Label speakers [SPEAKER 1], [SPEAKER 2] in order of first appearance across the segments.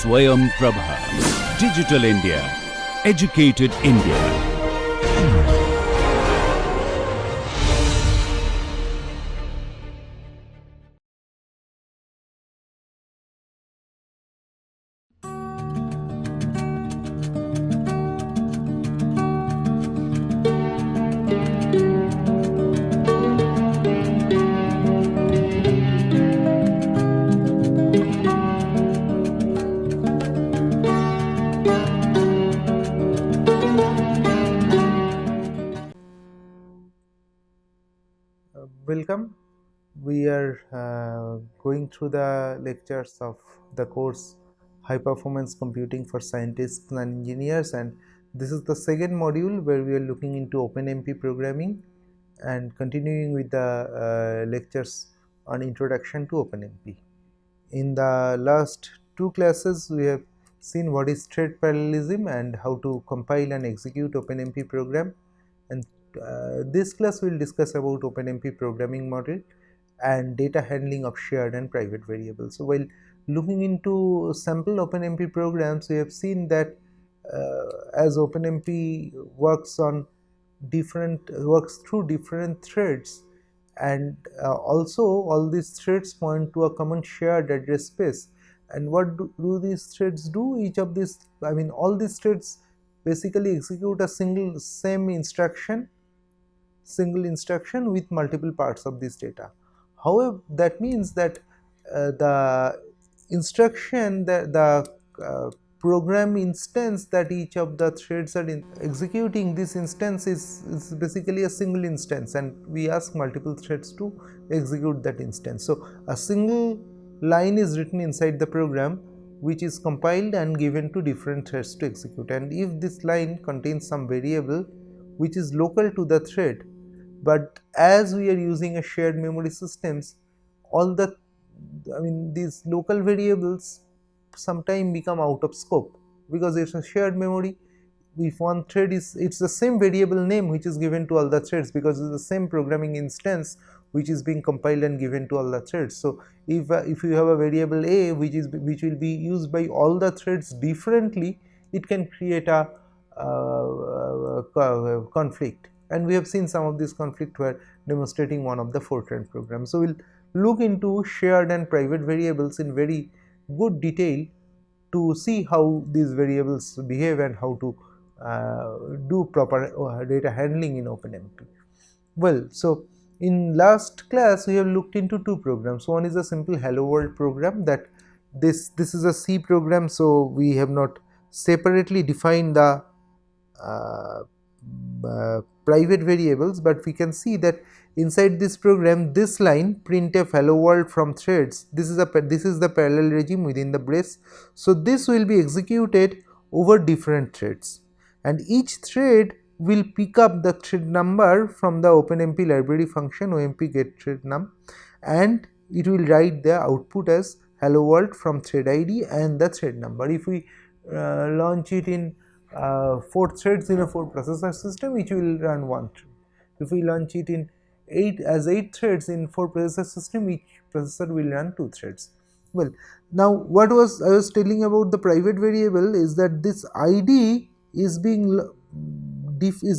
[SPEAKER 1] Swayam Prabha. Digital India. Educated India.
[SPEAKER 2] Welcome. We are going through the lectures of the course High Performance Computing for Scientists and Engineers, and this is the second module where we are looking into OpenMP programming and continuing with the lectures on Introduction to OpenMP. In the last two classes, we have seen what is thread parallelism and how to compile and execute OpenMP program, and this class will discuss about OpenMP programming model and data handling of shared and private variables. So while looking into sample OpenMP programs, we have seen that as OpenMP works through different threads, and also all these threads point to a common shared address space. And what do these threads do? Each of these, all these threads basically execute a single instruction with multiple parts of this data. However, that means that the instruction, the program instance that each of the threads are executing, this instance is basically a single instance, and we ask multiple threads to execute that instance. So a single line is written inside the program which is compiled and given to different threads to execute, and if this line contains some variable which is local to the thread, but as we are using a shared memory systems, all these local variables sometimes become out of scope because it's a shared memory. If one thread it's the same variable name which is given to all the threads because it's the same programming instance which is being compiled and given to all the threads. So if you have a variable a which will be used by all the threads differently, it can create a conflict, and we have seen some of this conflict where demonstrating one of the Fortran programs. So we'll look into shared and private variables in very good detail to see how these variables behave and how to do proper data handling in OpenMP. Well, so in last class we have looked into two programs. One is a simple hello world program, that this is a C program, so we have not separately defined the private variables, but we can see that inside this program, this line printf hello world from threads, this is the parallel regime within the brace. So this will be executed over different threads, and each thread will pick up the thread number from the OpenMP library function omp get thread num, and it will write the output as hello world from thread id and the thread number. If we launch it in 4 threads in a 4 processor system, it will run 1 thread. If we launch it in 8 threads in 4 processor system, each processor will run 2 threads. Well, now what I was telling about the private variable is that this id is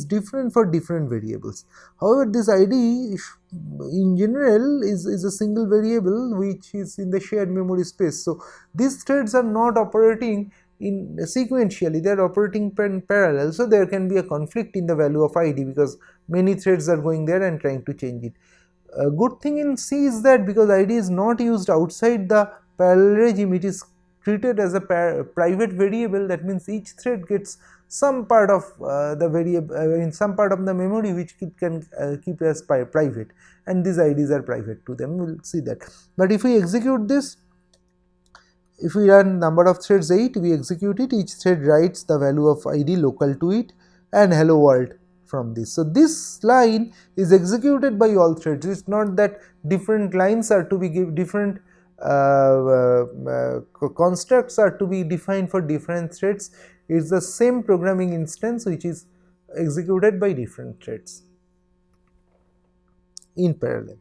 [SPEAKER 2] different for different variables. However, this id in general is a single variable which is in the shared memory space. So these threads are not operating in sequentially, they are operating in parallel, so there can be a conflict in the value of id because many threads are going there and trying to change it. A good thing in C is that because id is not used outside the parallel regime, it is treated as a private variable. That means each thread gets some part of the variable in some part of the memory which it can keep as private, and these IDs are private to them. We will see that. But if we execute this, if we run number of threads 8, we execute it, each thread writes the value of id local to it and hello world from this. So this line is executed by all threads. It's not that different lines are to be different constructs are to be defined for different threads. It's the same programming instance which is executed by different threads in parallel.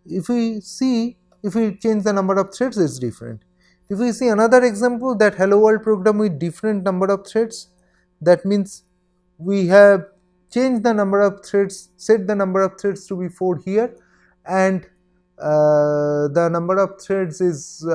[SPEAKER 2] If we change the number of threads, it's different. If we see another example, that hello world program with different number of threads, that means we have changed the number of threads, set the number of threads to be 4 here, and the number of threads is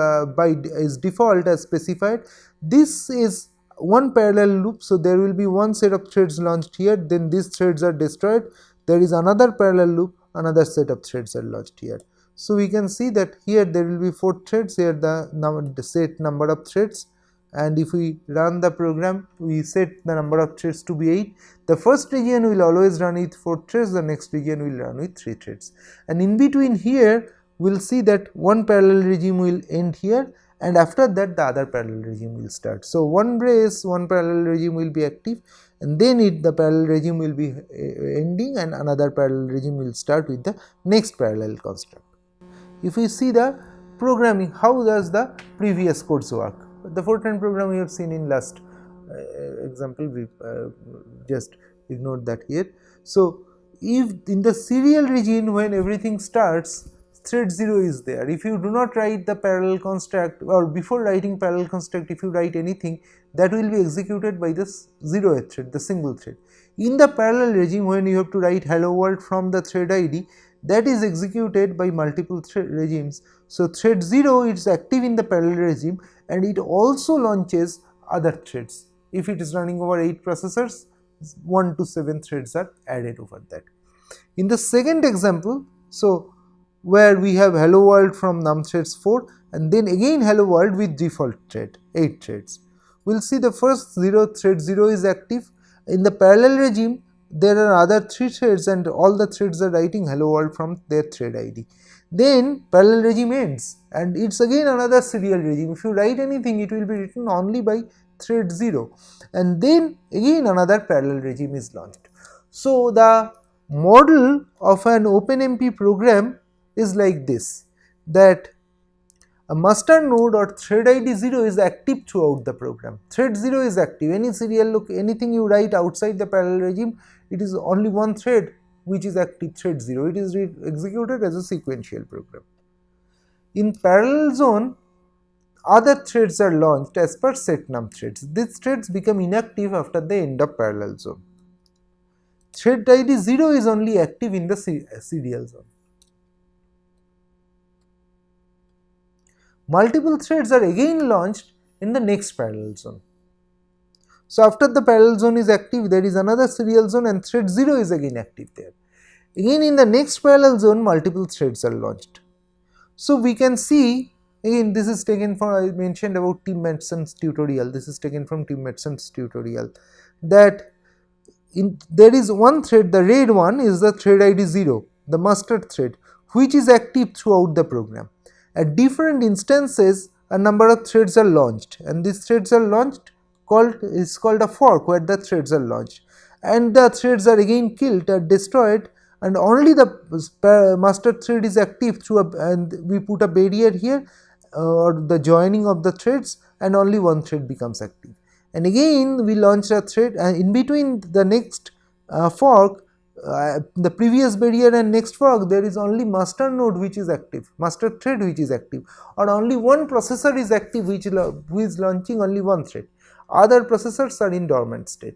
[SPEAKER 2] is default as specified. This is one parallel loop, so there will be one set of threads launched here, then these threads are destroyed. There is another parallel loop, another set of threads are launched here. So we can see that here there will be 4 threads, here the set number of threads, and if we run the program, we set the number of threads to be 8. The first region will always run with 4 threads, the next region will run with 3 threads, and in between here we will see that one parallel regime will end here, and after that the other parallel regime will start. So one brace, one parallel regime will be active, and then the parallel regime will be ending, and another parallel regime will start with the next parallel construct. If we see the programming, how does the previous codes work? The Fortran program we have seen in last example, we just ignored that here. So if in the serial region, when everything starts, thread 0 is there. If you do not write the parallel construct, or before writing parallel construct, if you write anything, that will be executed by this 0th thread, the single thread. In the parallel regime, when you have to write hello world from the thread ID, that is executed by multiple thread regimes. So thread 0 is active in the parallel regime, and it also launches other threads. If it is running over 8 processors, 1 to 7 threads are added over that. In the second example, so where we have hello world from num threads 4, and then again hello world with default thread 8 threads. We will see the first thread 0 is active. In the parallel regime, there are other 3 threads, and all the threads are writing hello world from their thread ID. Then parallel regime ends, and it's again another serial regime. If you write anything, it will be written only by thread 0, and then again another parallel regime is launched. So the model of an OpenMP program is like this, that a master node or thread ID 0 is active throughout the program. Thread 0 is active. Any serial anything you write outside the parallel regime, it is only one thread which is active, thread 0. It is executed as a sequential program. In parallel zone, other threads are launched as per set num threads. These threads become inactive after the end of parallel zone. Thread ID 0 is only active in the serial zone. Multiple threads are again launched in the next parallel zone. So after the parallel zone is active, there is another serial zone, and thread 0 is again active there. Again in the next parallel zone, multiple threads are launched. So we can see, again this is taken from, I mentioned about Tim Matson's tutorial, this is taken from Tim Matson's tutorial, that there is one thread, the red one is the thread ID 0, the master thread, which is active throughout the program. At different instances, a number of threads are launched, and these threads are launched is called a fork, where the threads are launched, and the threads are again killed or destroyed, and only the master thread is active through and we put a barrier here, or the joining of the threads, and only one thread becomes active. And again we launch a thread, and in between the next fork, the previous barrier and next fork, there is only master node which is active, master thread which is active, or only one processor is active who is launching only one thread. Other processors are in dormant state.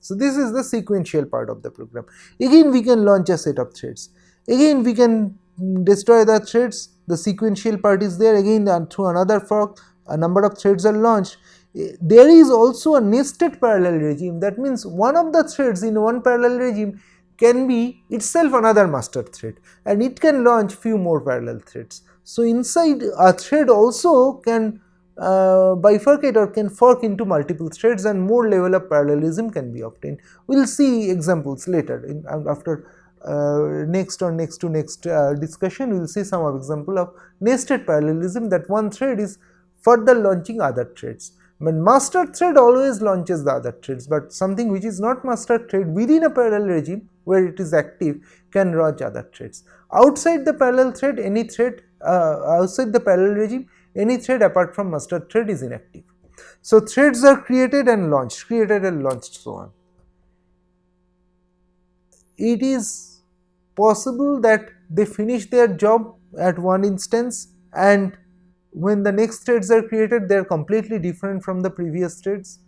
[SPEAKER 2] So this is the sequential part of the program. Again we can launch a set of threads. Again we can destroy the threads. The sequential part is there. Again through another fork, a number of threads are launched. There is also a nested parallel regime. That means one of the threads in one parallel regime can be itself another master thread, and it can launch few more parallel threads. So inside a thread also can bifurcate or can fork into multiple threads, and more level of parallelism can be obtained. We will see examples later after next discussion. We will see some example of nested parallelism, that one thread is further launching other threads. When master thread always launches the other threads, but something which is not master thread within a parallel regime where it is active can launch other threads. Outside the parallel thread, any thread outside the parallel regime, any thread apart from master thread is inactive. So threads are created and launched, so on. It is possible that they finish their job at one instance and when the next threads are created, they are completely different from the previous threads.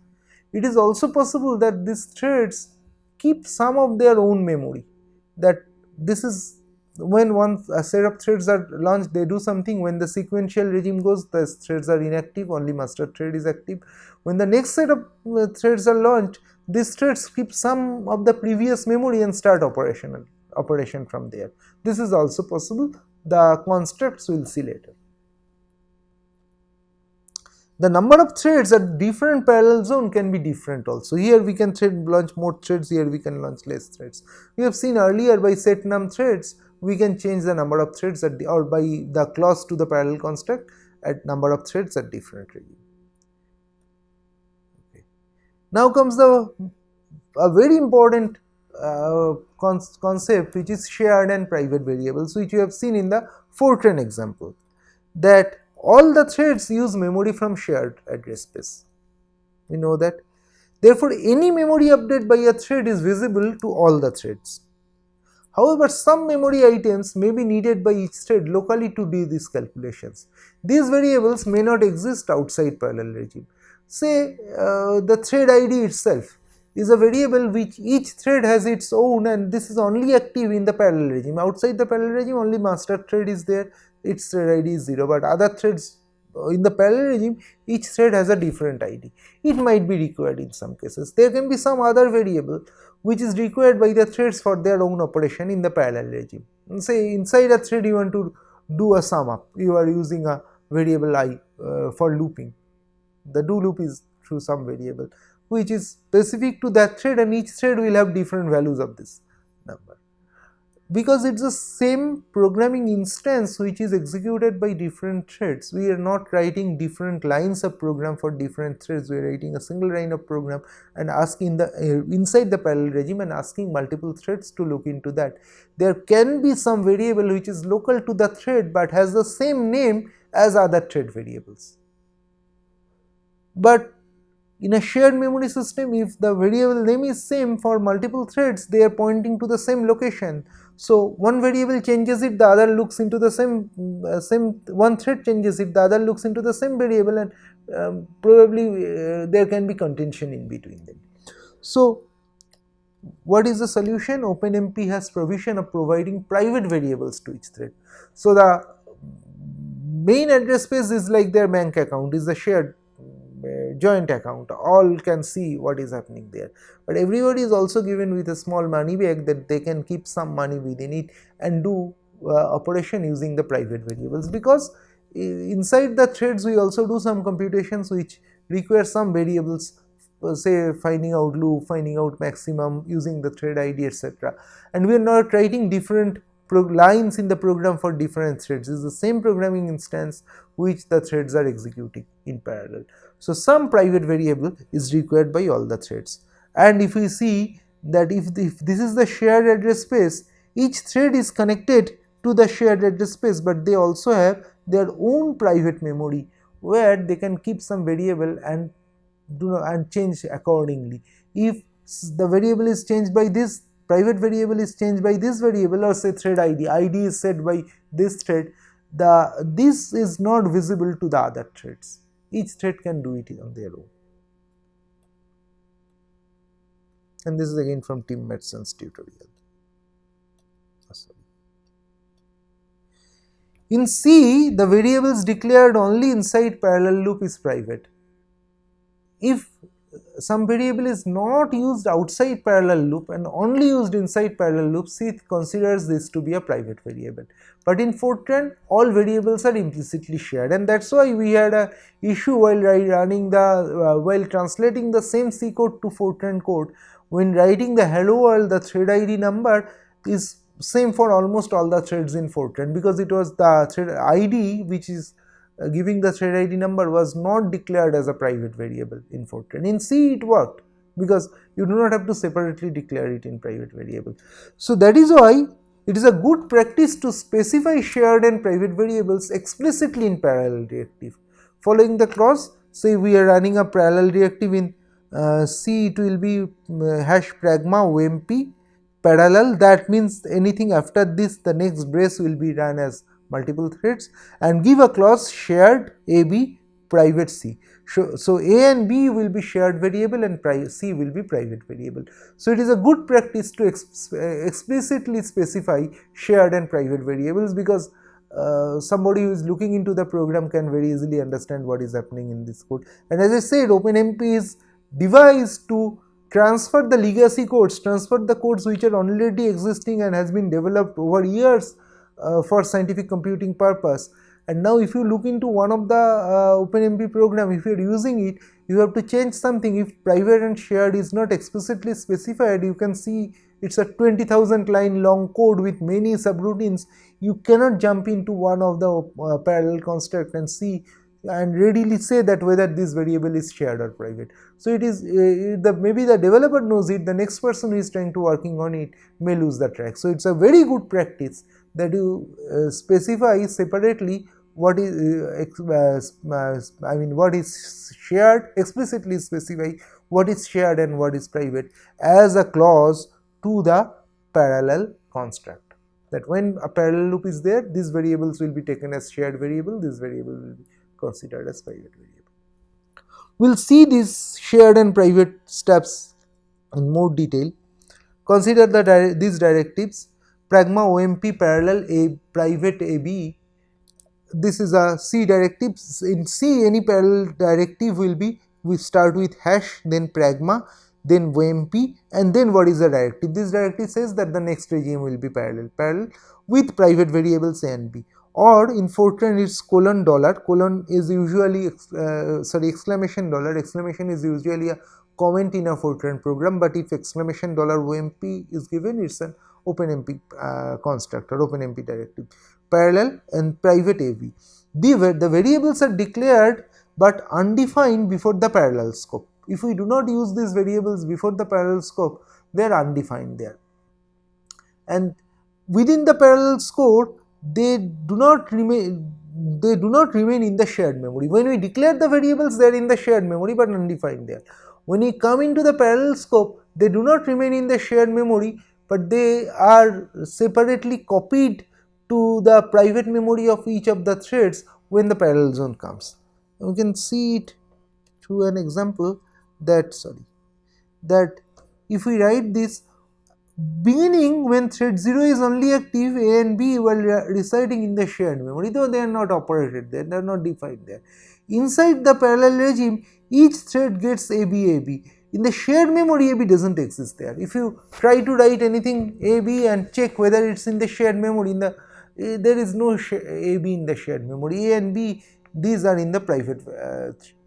[SPEAKER 2] It is also possible that these threads keep some of their own memory, that this is when one a set of threads are launched, they do something. When the sequential regime goes, the threads are inactive, only master thread is active. When the next set of threads are launched, these threads keep some of the previous memory and start operation from there. This is also possible. The constructs we will see later. The number of threads at different parallel zone can be different also. Here we can launch more threads, here we can launch less threads. We have seen earlier by set num threads, we can change the number of threads at or by the clause to the parallel construct at number of threads at different regime. Okay. Now comes a very important concept, which is shared and private variables, which you have seen in the Fortran example, that all the threads use memory from shared address space. We know that. Therefore, any memory update by a thread is visible to all the threads. However, some memory items may be needed by each thread locally to do these calculations. These variables may not exist outside parallel regime. Say the thread ID itself is a variable which each thread has its own, and this is only active in the parallel regime. Outside the parallel regime, only master thread is there, its thread ID is 0, but other threads in the parallel regime, each thread has a different ID. It might be required in some cases. There can be some other variable which is required by the threads for their own operation in the parallel regime. And say inside a thread you want to do a sum up, you are using a variable I for looping. The do loop is through some variable which is specific to that thread, and each thread will have different values of this number. Because it's the same programming instance which is executed by different threads, we are not writing different lines of program for different threads, we are writing a single line of program and asking the inside the parallel regime and asking multiple threads to look into that. There can be some variable which is local to the thread but has the same name as other thread variables. But in a shared memory system, if the variable name is same for multiple threads, they are pointing to the same location. So one variable changes it, the other looks into the same one thread changes it, the other looks into the same variable, and probably there can be contention in between them. So what is the solution? OpenMP has provision of providing private variables to each thread. So the main address space is like their bank account, is a shared joint account, all can see what is happening there, but everybody is also given with a small money bag that they can keep some money within it and do operation using the private variables, because inside the threads we also do some computations which require some variables, say finding out loop, finding out maximum using the thread ID, etc. And we are not writing different lines in the program for different threads. It is the same programming instance which the threads are executing in parallel. So some private variable is required by all the threads. And if we see that if this is the shared address space, each thread is connected to the shared address space, but they also have their own private memory where they can keep some variable and change accordingly. If the variable is changed by this, private variable is changed by this variable, or say thread ID is set by this thread, this is not visible to the other threads. Each thread can do it on their own. And this is again from Tim Medson's tutorial. In C, the variables declared only inside parallel loop is private. If some variable is not used outside parallel loop and only used inside parallel loop, C considers this to be a private variable. But in Fortran, all variables are implicitly shared, and that's why we had a issue while running the while translating the same C code to Fortran code. When writing the hello world, the thread ID number is same for almost all the threads in Fortran, because it was the thread ID which is giving the thread ID number was not declared as a private variable in Fortran. In C it worked because you do not have to separately declare it in private variable. So that is why it is a good practice to specify shared and private variables explicitly in parallel directive. Following the clause, say we are running a parallel directive in C, it will be hash pragma OMP parallel. That means anything after this, the next brace will be run as multiple threads, and give a clause shared AB private C. So A and B will be shared variable and C will be private variable. So it is a good practice to explicitly specify shared and private variables, because somebody who is looking into the program can very easily understand what is happening in this code. And as I said, OpenMP is devised to transfer the legacy codes, transfer the codes which are already existing and has been developed over years for scientific computing purpose. And now if you look into one of the OpenMP program, if you are using it, you have to change something. If private and shared is not explicitly specified, you can see it's a 20,000 line long code with many subroutines. You cannot jump into one of the parallel construct and see and readily say that whether this variable is shared or private. So it is maybe the developer knows it, the next person who is trying to working on it may lose the track. So it's a very good practice that you specify separately what is what is shared, explicitly specify what is shared and what is private as a clause to the parallel construct, that when a parallel loop is there, these variables will be taken as shared variable, this variable will be considered as private variable. We will see these shared and private steps in more detail. Consider these directives: pragma OMP parallel a private AB. This is a C directive. In C, any parallel directive will be, we start with hash, then pragma, then OMP, and then what is the directive? This directive says that the next regime will be parallel with private variables A and B. Or in Fortran it's colon dollar, colon is usually exclamation dollar, exclamation is usually a comment in a Fortran program, but if exclamation dollar OMP is given, it's an OpenMP construct or OpenMP directive. Parallel and private AV. The variables are declared but undefined before the parallel scope. If we do not use these variables before the parallel scope, they are undefined there. And within the parallel scope, they do not remain in the shared memory. When we declare the variables, they are in the shared memory but undefined there. When we come into the parallel scope, they do not remain in the shared memory, but they are separately copied to the private memory of each of the threads when the parallel zone comes. We can see it through an example that if we write this, beginning when thread 0 is only active, A and B were residing in the shared memory, though they are not operated there, they are not defined there. Inside the parallel regime, each thread gets AB. In the shared memory, AB doesn't exist there. If you try to write anything AB and check whether it's in the shared memory, there is no AB in the shared memory. A and B, these are in the private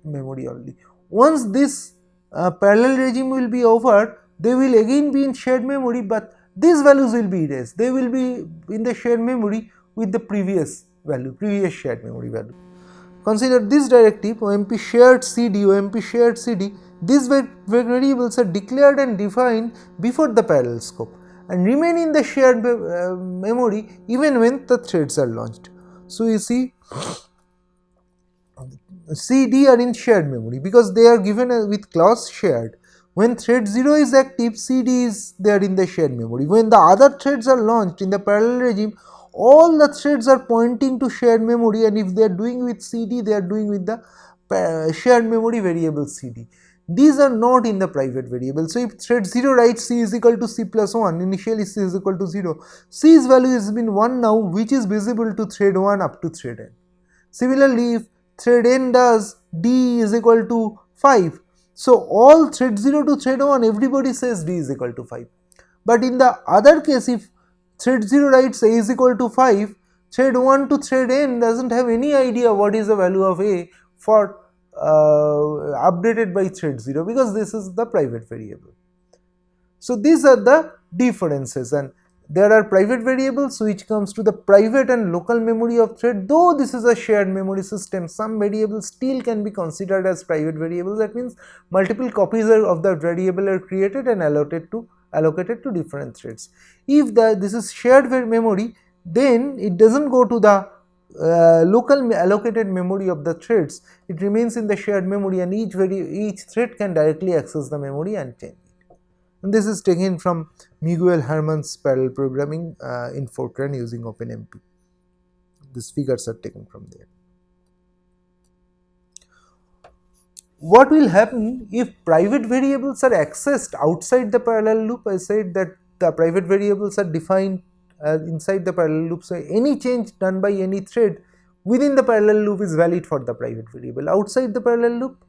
[SPEAKER 2] memory only. Once this parallel regime will be over, they will again be in shared memory, but these values will be erased. They will be in the shared memory with the previous value, previous shared memory value. Consider this directive OMP shared CD, OMP shared CD. These variables are declared and defined before the parallel scope and remain in the shared memory even when the threads are launched. So you see, CD are in shared memory because they are given with clause shared. When thread 0 is active, CD is there in the shared memory. When the other threads are launched in the parallel regime, all the threads are pointing to shared memory, and if they are doing with CD, they are doing with the shared memory variable CD. These are not in the private variable. So if thread 0 writes C is equal to C plus 1, initially C is equal to 0, C's value has been 1 now, which is visible to thread 1 up to thread n. Similarly, if thread n does D is equal to 5, so all thread 0 to thread 1, everybody says D is equal to 5. But in the other case, if thread 0 writes A is equal to 5, thread 1 to thread n doesn't have any idea what is the value of A for updated by thread 0, because this is the private variable. So these are the differences, and there are private variables which comes to the private and local memory of thread. Though this is a shared memory system, some variables still can be considered as private variables. That means multiple copies of the variable are created and allocated to different threads. If this is shared memory, then it doesn't go to the local allocated memory of the threads. It remains in the shared memory, and each thread can directly access the memory and change it. And this is taken from Miguel Herman's parallel programming in Fortran using OpenMP. these figures are taken from there. What will happen if private variables are accessed outside the parallel loop? I said that the private variables are defined inside the parallel loop, so any change done by any thread within the parallel loop is valid for the private variable. Outside the parallel loop,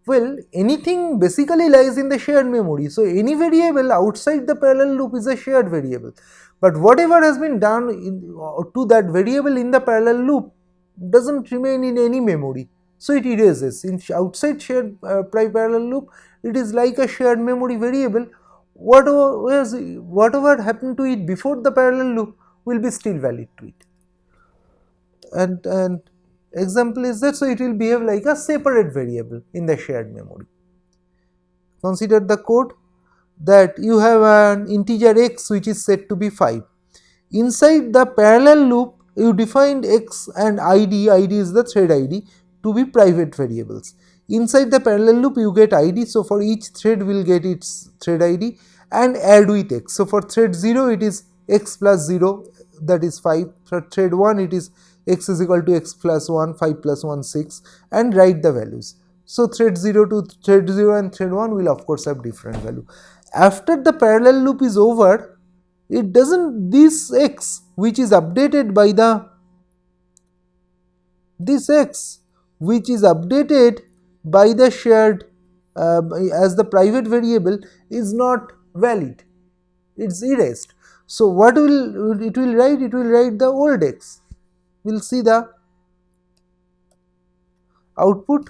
[SPEAKER 2] well, anything basically lies in the shared memory, so any variable outside the parallel loop is a shared variable, but whatever has been done to that variable in the parallel loop doesn't remain in any memory, so it erases. In outside shared parallel loop, it is like a shared memory variable. Whatever happened to it before the parallel loop will be still valid to it. And example is that, so it will behave like a separate variable in the shared memory. Consider the code that you have an integer x which is set to be 5. Inside the parallel loop, you defined x and id is the thread id, to be private variables. Inside the parallel loop, you get id, so for each thread will get its thread id and add with x. So for thread 0, it is x plus 0, that is 5. For thread 1, it is x is equal to x plus 1, 5 plus 1, 6, and write the values. So thread 0 to thread 0 and thread 1 will of course have different value. After the parallel loop is over, it doesn't, this x which is updated by the, this x which is updated by the shared as the private variable is not valid, it's erased. So what will it will write? It will write the old x. We'll see the output.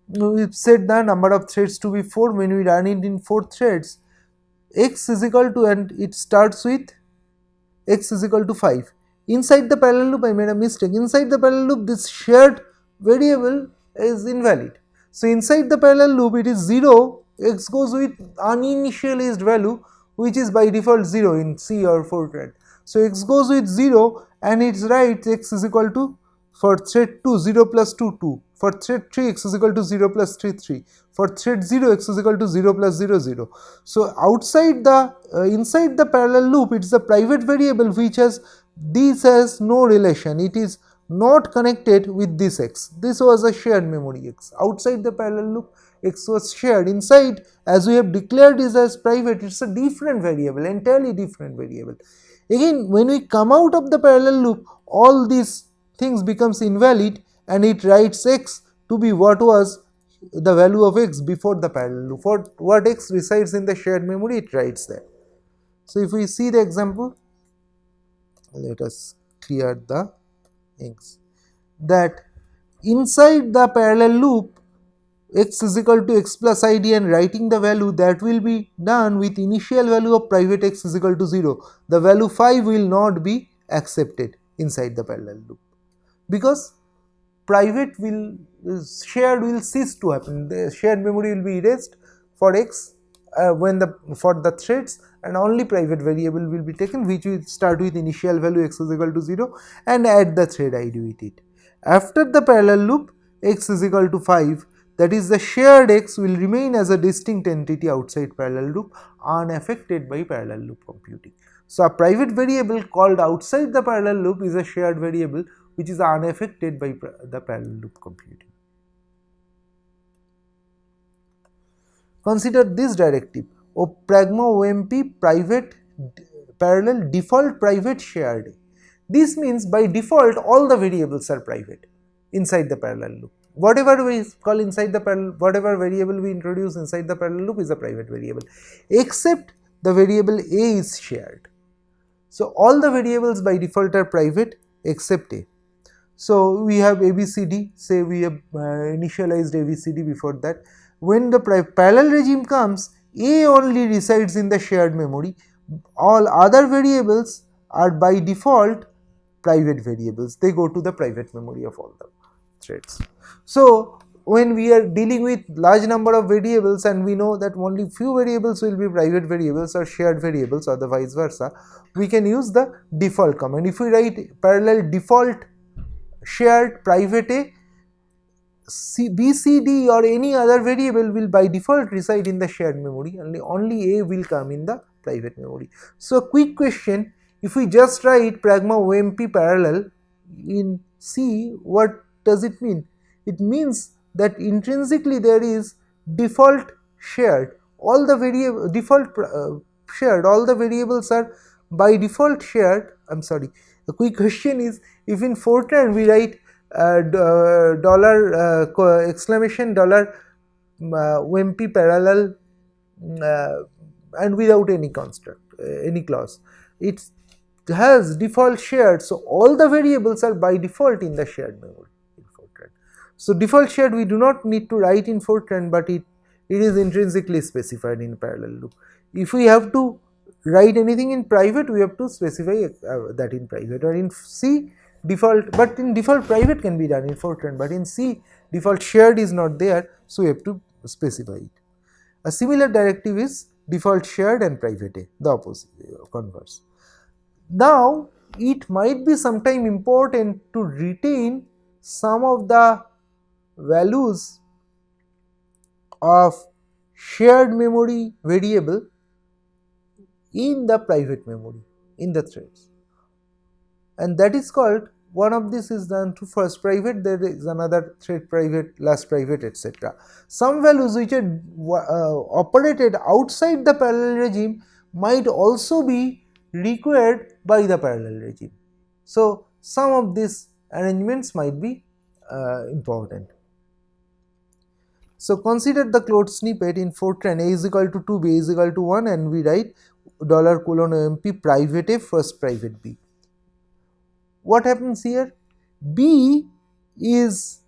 [SPEAKER 2] We've set the number of threads to be 4. When we run it in 4 threads, x is equal to, and it starts with x is equal to 5. Inside the parallel loop, I made a mistake. Inside the parallel loop, this shared variable is invalid. So inside the parallel loop, it is 0, x goes with uninitialized value, which is by default 0 in C or Fortran. So x goes with 0 and it writes x is equal to, for thread 2, 0 plus 2, 2. For thread 3, x is equal to 0 plus 3, 3. For thread 0, x is equal to 0 plus 0, 0. So outside the, inside the parallel loop, it is a private variable which has, this has no relation. It is not connected with this x. This was a shared memory x. Outside the parallel loop, x was shared. Inside, as we have declared is as private, it's a different variable, entirely different variable. Again, when we come out of the parallel loop, all these things becomes invalid and it writes x to be what was the value of x before the parallel loop. For what x resides in the shared memory, it writes that. So if we see the example, let us clear the things, that inside the parallel loop, x is equal to x plus id and writing the value, that will be done with initial value of private x is equal to 0. The value 5 will not be accepted inside the parallel loop, because private will, shared will cease to happen. The shared memory will be erased for x when the, for the threads, and only private variable will be taken, which will start with initial value x is equal to 0 and add the thread id with it. After the parallel loop, x is equal to 5, that is the shared x will remain as a distinct entity outside parallel loop, unaffected by parallel loop computing. So a private variable called outside the parallel loop is a shared variable which is unaffected by the parallel loop computing. Consider this directive, pragma OMP private parallel default private shared. This means by default all the variables are private inside the parallel loop. Whatever we call inside the parallel, whatever variable we introduce inside the parallel loop is a private variable, except the variable a is shared. So all the variables by default are private except a. So we have ABCD, say we have initialized ABCD before that. When the parallel regime comes, a only resides in the shared memory. All other variables are by default private variables. They go to the private memory of all the threads. So when we are dealing with large number of variables and we know that only few variables will be private variables or shared variables or the vice versa, we can use the default command. If we write parallel default shared private a, B, C, D or any other variable will by default reside in the shared memory, only A will come in the private memory. So quick question, If we just write pragma OMP parallel in C, what does it mean? It means that intrinsically there is default shared, all the shared, all the variables are by default shared. I'm sorry, the quick question is, if in Fortran we write exclamation dollar OMP parallel and without any construct, any clause, it has default shared, so all the variables are by default in the shared memory in Fortran. So default shared we do not need to write in Fortran, but it is intrinsically specified in parallel loop. If we have to write anything in private, we have to specify that in private, or in C default, but in default private can be done in Fortran, but in C default shared is not there, so we have to specify it. A similar directive is default shared and private A, the opposite, converse. Now, it might be sometime important to retain some of the values of shared memory variable in the private memory, in the threads, and that is called, one of this is done to first private, there is another thread private, last private, etc. Some values which are operated outside the parallel regime might also be required by the parallel regime. So, some of these arrangements might be important. So, consider the code snippet in Fortran A is equal to 2, B is equal to 1, and we write $:OMP private A first private B. What happens here? B was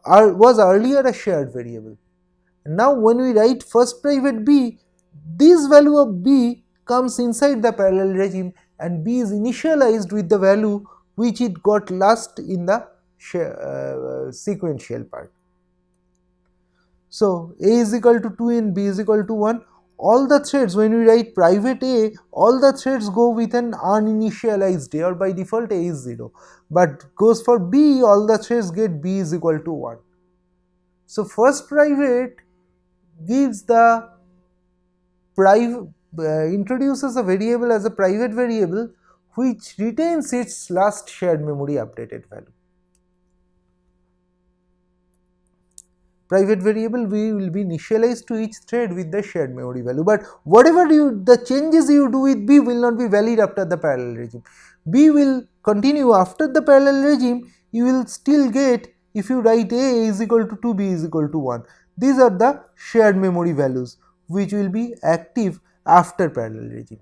[SPEAKER 2] earlier a shared variable. Now, when we write first private B, this value of B comes inside the parallel regime, and B is initialized with the value which it got last in the sequential part. So, A is equal to 2 and B is equal to 1. All the threads, when we write private A, all the threads go with an uninitialized A, or by default A is 0, but goes for B, all the threads get B is equal to 1. So, first private gives the introduces a variable as a private variable which retains its last shared memory updated value. Private variable will be initialized to each thread with the shared memory value, but whatever the changes you do with B will not be valid after the parallel regime. B will continue after the parallel regime. You will still get, if you write A is equal to 2, B is equal to 1. These are the shared memory values which will be active after parallel regime.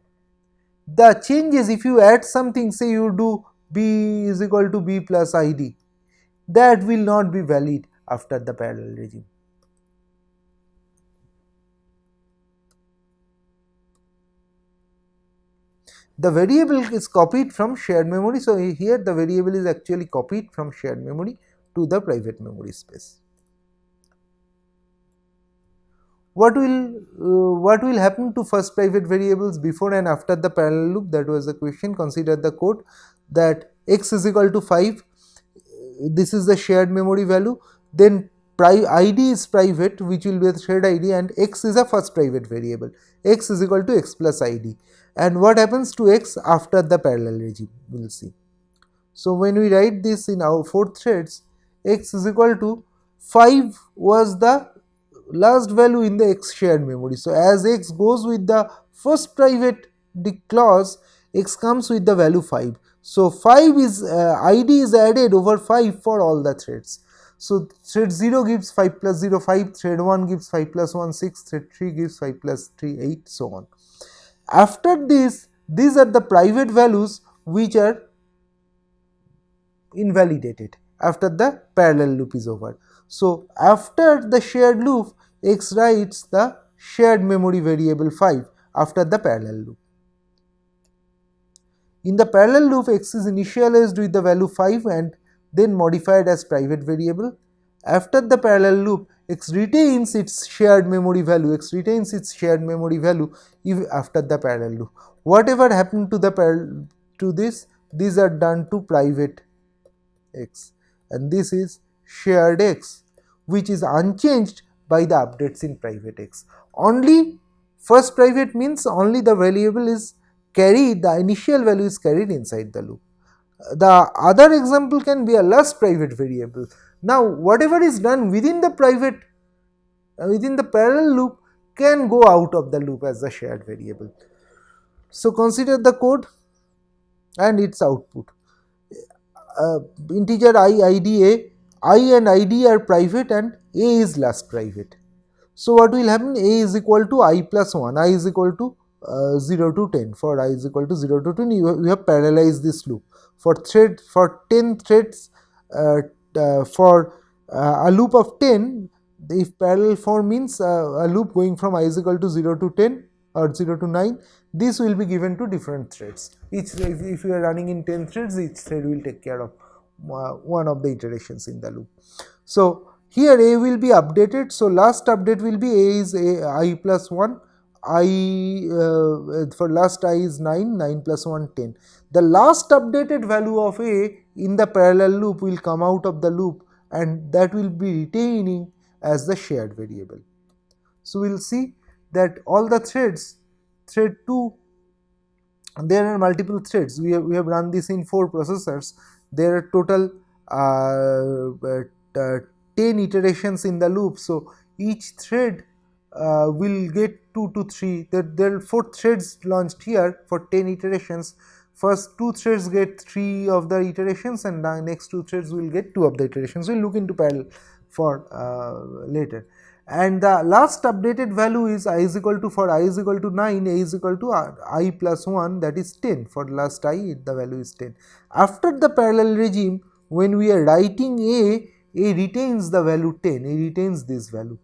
[SPEAKER 2] The changes, if you add something, say you do B is equal to B plus ID, that will not be valid after the parallel regime. The variable is copied from shared memory. So, here the variable is actually copied from shared memory to the private memory space. What will happen to first private variables before and after the parallel loop? That was the question. Consider the code that x is equal to 5. This is the shared memory value. Then ID is private, which will be a thread ID, and x is a first private variable. X is equal to x plus ID. And what happens to x after the parallel regime? We will see. So, when we write this in our 4 threads, x is equal to 5 was the last value in the x shared memory. So, as x goes with the first private clause, x comes with the value 5. So, 5 is ID is added over 5 for all the threads. So, thread 0 gives 5 plus 0 5, thread 1 gives 5 plus 1 6, thread 3 gives 5 plus 3 8, so on. After this, these are the private values which are invalidated after the parallel loop is over. So, after the shared loop, x writes the shared memory variable 5 after the parallel loop. In the parallel loop, x is initialized with the value 5 and then modified as private variable. After the parallel loop, x retains its shared memory value, even after the parallel loop. Whatever happened to these are done to private x, and this is shared x, which is unchanged by the updates in private x. Only first private means only the variable is carried, the initial value is carried inside the loop. The other example can be a last private variable. Now whatever is done within the parallel loop can go out of the loop as a shared variable. So consider the code and its output. Integer I and id are private and a is last private. So what will happen? A is equal to I plus 1, I is equal to 0 to 10. For I is equal to 0 to 10, you have parallelized this loop. For 10 threads, for a loop of 10, if parallel for means a loop going from I is equal to 0 to 10 or 0 to 9, this will be given to different threads. Each, if you are running in 10 threads, each thread will take care of one of the iterations in the loop. So here a will be updated. So last update will be a is I plus 1, I for last I is 9, 9 plus 1 10. The last updated value of a in the parallel loop will come out of the loop, and that will be retaining as the shared variable. So we will see that all the threads, thread 2, there are multiple threads. We have run this in 4 processors. There are total 10 iterations in the loop. So each thread will get 2 to 3. There are 4 threads launched here for 10 iterations. First 2 threads get 3 of the iterations, and the next 2 threads will get 2 of the iterations. We will look into parallel for later. And the last updated value is I is equal to, for I is equal to 9, a is equal to I plus 1, that is 10. For last I, the value is 10. After the parallel regime, when we are writing a retains the value 10, a retains this value.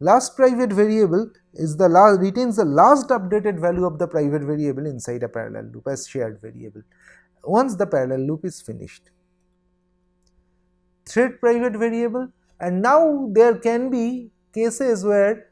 [SPEAKER 2] Last private variable is the retains the last updated value of the private variable inside a parallel loop as shared variable once the parallel loop is finished. Thread private variable, and now there can be cases where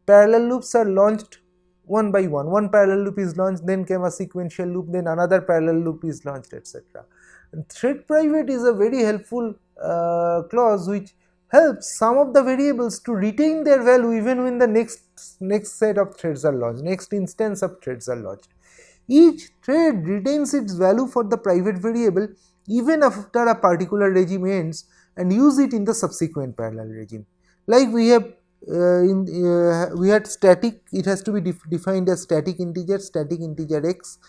[SPEAKER 2] parallel loops are launched one by one. One parallel loop is launched, then came a sequential loop, then another parallel loop is launched, etc. And thread private is a very helpful clause which helps some of the variables to retain their value even when the next set of threads are launched, next instance of threads are launched. Each thread retains its value for the private variable even after a particular regime ends, and use it in the subsequent parallel regime. Like we have we had static, it has to be defined as static integer x.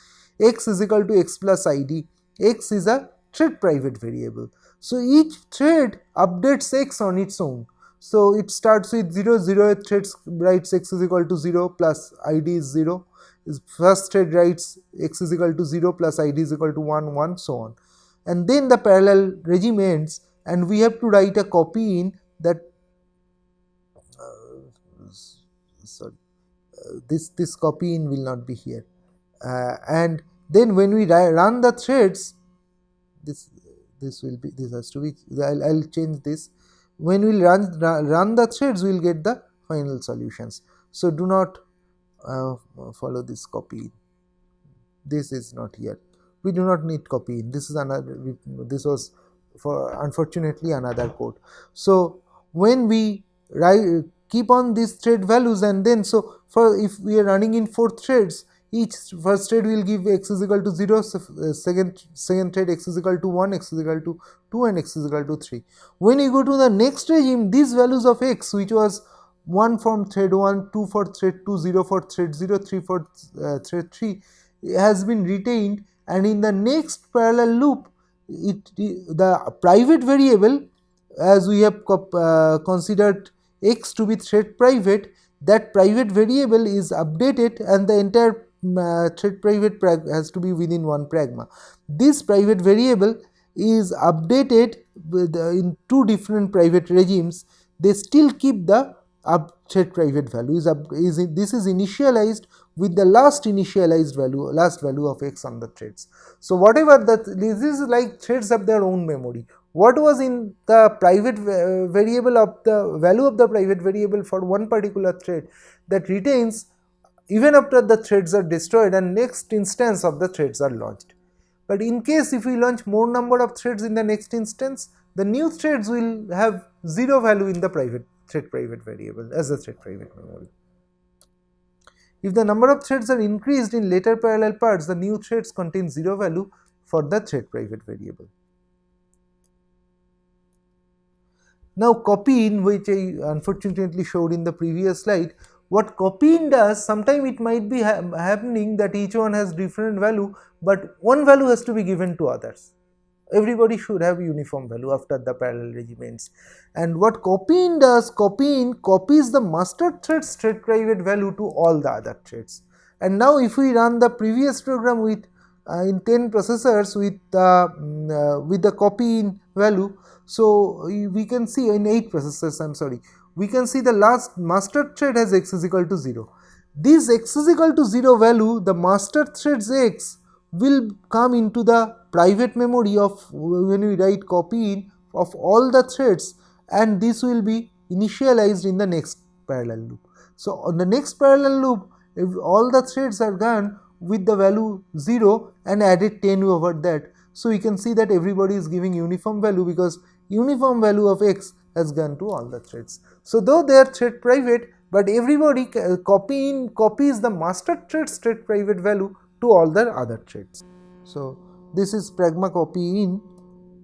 [SPEAKER 2] X is equal to x plus id. X is a thread private variable. So each thread updates x on its own. So it starts with 0, 0 thread writes x is equal to 0 plus id is 0. First thread writes x is equal to 0 plus id is equal to 1, 1, so on. And then the parallel regime ends, and we have to write a copy in that this copy in will not be here, and then when we run the threads, this will be, this has to be, I'll change this. When we run the threads, we will get the final solutions. So do not follow this copy in. This is not here. We do not need copy in. This is another. This was for unfortunately another code. So when we keep on these thread values, and then so for if we are running in 4 threads, each first thread will give x is equal to 0, second thread x is equal to 1, x is equal to 2, and x is equal to 3. When you go to the next regime, these values of x, which was 1 from thread 1, 2 for thread 2, 0 for thread 0, 3 for thread 3, has been retained, and in the next parallel loop, the private variable, as we have considered x to be thread private, that private variable is updated, and the entire thread private has to be within one pragma. This private variable is updated in 2 different private regimes. They still keep the thread private value. This is initialized with the last value of x on the threads. So whatever that, this is like threads have their own memory. What was in the private variable of the value of the private variable for one particular thread, that retains even after the threads are destroyed and next instance of the threads are launched. But in case if we launch more number of threads in the next instance, the new threads will have 0 value in the private thread private variable as a thread private memory. If the number of threads are increased in later parallel parts, the new threads contain 0 value for the thread private variable. Now copy in, which I unfortunately showed in the previous slide, what copy in does, sometimes it might be happening that each one has different value, but one value has to be given to others. Everybody should have uniform value after the parallel regiments. And what copy in does, copy in copies the master thread's thread private value to all the other threads. And now if we run the previous program with in 10 processors with the copy in value, so we can see in 8 processors, I am sorry, we can see the last master thread has x is equal to 0. This x is equal to 0 value, the master thread's x will come into the private memory of when we write copy in of all the threads, and this will be initialized in the next parallel loop. So on the next parallel loop, if all the threads are gone with the value 0 and added 10 over that, so you can see that everybody is giving uniform value because uniform value of x has gone to all the threads. So though they are thread private, but everybody copies the master thread's thread private value to all the other threads. So this is pragma copy in,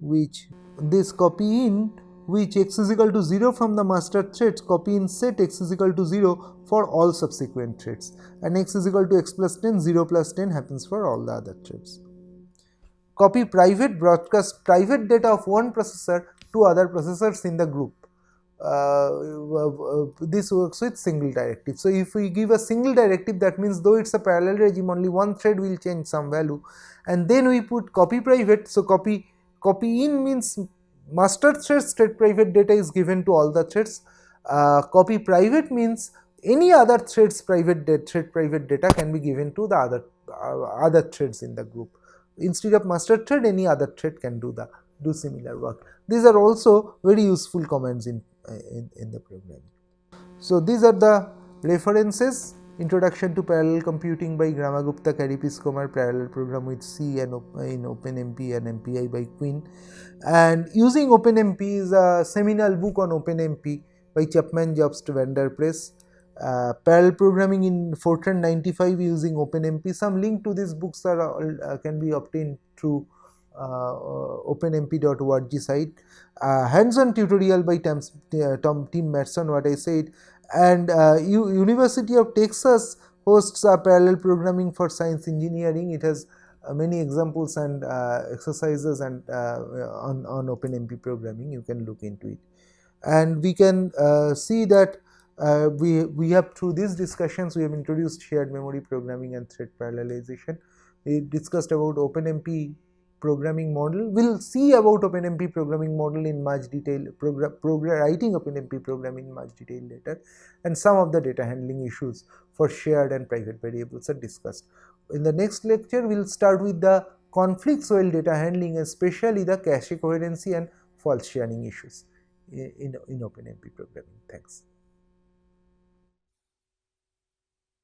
[SPEAKER 2] which this copy in which x is equal to 0 from the master threads, copy in set x is equal to 0 for all subsequent threads, and x is equal to x plus 10, 0 plus 10 happens for all the other threads. Copy private broadcast private data of one processor to other processors in the group. This works with single directive. So if we give a single directive, that means though it's a parallel regime, only one thread will change some value, and then we put copy private. So copy in means master thread's thread private data is given to all the threads. Copy private means any other thread's thread private data can be given to the other threads in the group. Instead of master thread, any other thread can do similar work. These are also very useful commands in the programming. So these are the references: Introduction to Parallel Computing by Gramagupta, Karipis Kumar, Parallel Program with C and in OpenMP and MPI by Quinn, and Using OpenMP is a seminal book on OpenMP by Chapman Jobst Vander Press. Parallel Programming in Fortran 95 using OpenMP. Some link to these books are can be obtained through openmp.org site. Hands-on tutorial by Tim Matson, what I said, and University of Texas hosts a parallel programming for science engineering. It has many examples and exercises and on OpenMP programming. You can look into it, and we can see that we have, through these discussions, we have introduced shared memory programming and thread parallelization. We discussed about OpenMP programming model. We will see about OpenMP programming model in much detail, writing OpenMP program in much detail later, and some of the data handling issues for shared and private variables are discussed. In the next lecture, we will start with the conflicts while data handling, especially the cache coherency and false sharing issues in OpenMP programming. Thanks.